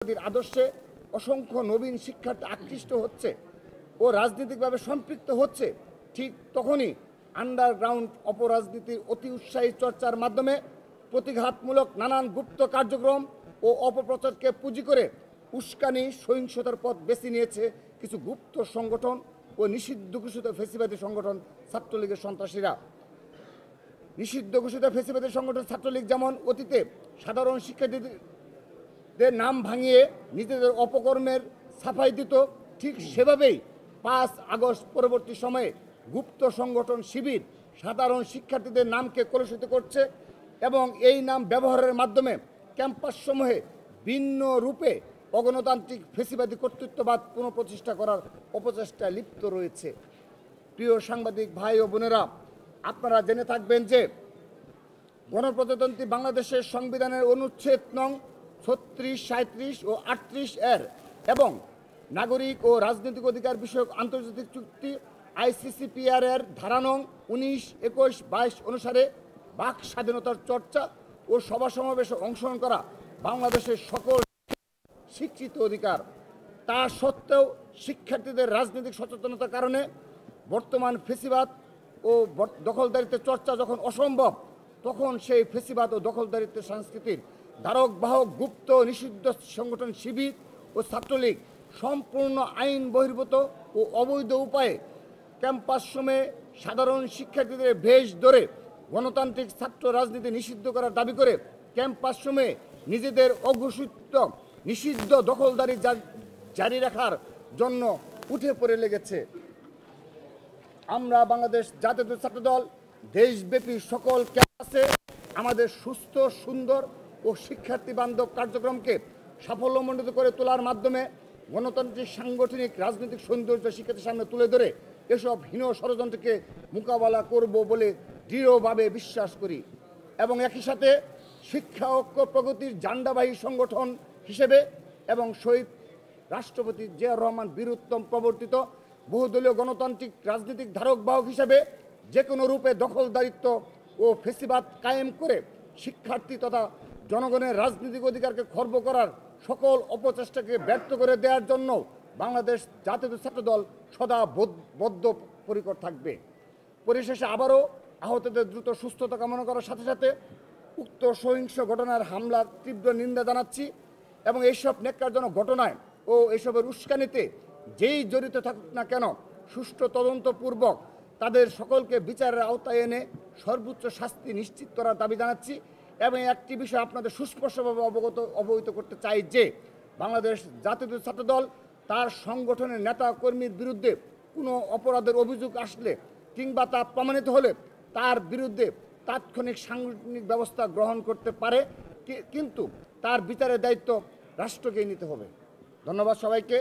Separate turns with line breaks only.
আদর্শে অসংখ্য নবীন শিক্ষার্থী আকৃষ্ট হচ্ছে ও রাজনৈতিকভাবে সম্পৃক্ত হচ্ছে, ঠিক তখনই আন্ডারগ্রাউন্ড অপরাজনীতির অতি উৎসাহী চর্চার মাধ্যমে প্রতিঘাতমূলক নানান গুপ্ত কার্যক্রম ও অপপ্রচারকে পুঁজি করে উস্কানি সহিংসতার পথ বেছে নিয়েছে কিছু গুপ্ত সংগঠন ও নিষিদ্ধ ঘোষিত ফেসিবাদী সংগঠন ছাত্রলীগের সন্ত্রাসীরা। নিষিদ্ধ ঘোষিত ফেসিবাদী সংগঠন ছাত্রলীগ যেমন অতীতে সাধারণ শিক্ষার্থীদের নাম ভাঙিয়ে নিজেদের অপকর্মের সাফাই দিত, ঠিক সেভাবেই 5 আগস্ট পরবর্তী সময়ে গুপ্ত সংগঠন শিবির সাধারণ শিক্ষার্থীদের নামকে কলুষিত করছে এবং এই নাম ব্যবহারের মাধ্যমে ক্যাম্পাসসমূহে ভিন্ন রূপে অগণতান্ত্রিক ফেসিবাদী কর্তৃত্ববাদ পুনঃপ্রতিষ্ঠা করার অপচেষ্টায় লিপ্ত রয়েছে। প্রিয় সাংবাদিক ভাই ও বোনেরা, আপনারা জেনে থাকবেন যে গণপ্রজাতন্ত্রী বাংলাদেশের সংবিধানের অনুচ্ছেদ নং 36, 37 ও 38 এর এবং নাগরিক ও রাজনৈতিক অধিকার বিষয়ক আন্তর্জাতিক চুক্তি ICCPR এর ধারা নং 19, 21, 22 অনুসারে বাক স্বাধীনতার চর্চা ও সভা সমাবেশে অংশগ্রহণ করা বাংলাদেশের সকল স্বীকৃত অধিকার। তা সত্ত্বেও শিক্ষার্থীদের রাজনৈতিক সচেতনতার কারণে বর্তমান ফেসিবাদ ও দখলদারিত্বের চর্চা যখন অসম্ভব, তখন সেই ফেসিবাদ ও দখলদারিত্বের সংস্কৃতির ধারক বাহক গুপ্ত নিষিদ্ধ সংগঠন শিবির ও ছাত্রলীগ সম্পূর্ণ আইন বহির্ভূত ও অবৈধ উপায়ে ক্যাম্পাসসমূহে সাধারণ শিক্ষার্থীদের ভেষ ধরে গণতান্ত্রিক ছাত্র রাজনীতি নিষিদ্ধ করার দাবি করে ক্যাম্পাসসমূহে নিজেদের অঘোষিত নিষিদ্ধ দখলদারি জারি রাখার জন্য উঠে পড়ে লেগেছে। আমরা বাংলাদেশ জাতীয় ছাত্রদল দেশব্যাপী সকল ক্যাম্পাসে আমাদের সুস্থ, সুন্দর ও শিক্ষার্থী বান্ধব কার্যক্রমকে সাফল্যমণ্ডিত করে তোলার মাধ্যমে গণতান্ত্রিক সাংগঠনিক রাজনৈতিক সৌন্দর্য শিক্ষার্থীর সামনে তুলে ধরে এসব হীন ষড়যন্ত্রকে মোকাবেলা করব বলে দৃঢ়ভাবে বিশ্বাস করি এবং একই সাথে শিক্ষা ঐক্য প্রগতির ঝান্ডাবাহী সংগঠন হিসেবে এবং শহীদ রাষ্ট্রপতি জিয়াউর রহমান বীরুত্তম প্রবর্তিত বহুদলীয় গণতান্ত্রিক রাজনৈতিক ধারক বাহক হিসেবে যে কোনো রূপে দখলদারিত্ব ও ফেসিবাদ কায়েম করে শিক্ষার্থী তথা জনগণের রাজনৈতিক অধিকারকে খর্ব করার সকল অপচেষ্টাকে ব্যর্থ করে দেওয়ার জন্য বাংলাদেশ জাতীয় ছাত্রদল সদা বদ্ধপরিকর থাকবে। পরিশেষে আবারও আহতদের দ্রুত সুস্থতা কামনা করার সাথে সাথে উক্ত সহিংস ঘটনার হামলার তীব্র নিন্দা জানাচ্ছি এবং এইসব ন্যাক্কারজনক ঘটনায় ও এসবের উস্কানিতে যেই জড়িত থাকুক না কেন সুষ্ঠু তদন্তপূর্বক তাদের সকলকে বিচারের আওতায় এনে সর্বোচ্চ শাস্তি নিশ্চিত করার দাবি জানাচ্ছি এবং একটি বিষয় আপনাদের সুস্পষ্টভাবে অবহিত করতে চাই যে বাংলাদেশ জাতীয় ছাত্রদল তার সংগঠনের নেতা কর্মীর বিরুদ্ধে কোনো অপরাধের অভিযোগ আসলে কিংবা তা প্রমাণিত হলে তার বিরুদ্ধে তাৎক্ষণিক সাংগঠনিক ব্যবস্থা গ্রহণ করতে পারে, কিন্তু তার বিচারের দায়িত্ব রাষ্ট্রকেই নিতে হবে। ধন্যবাদ সবাইকে।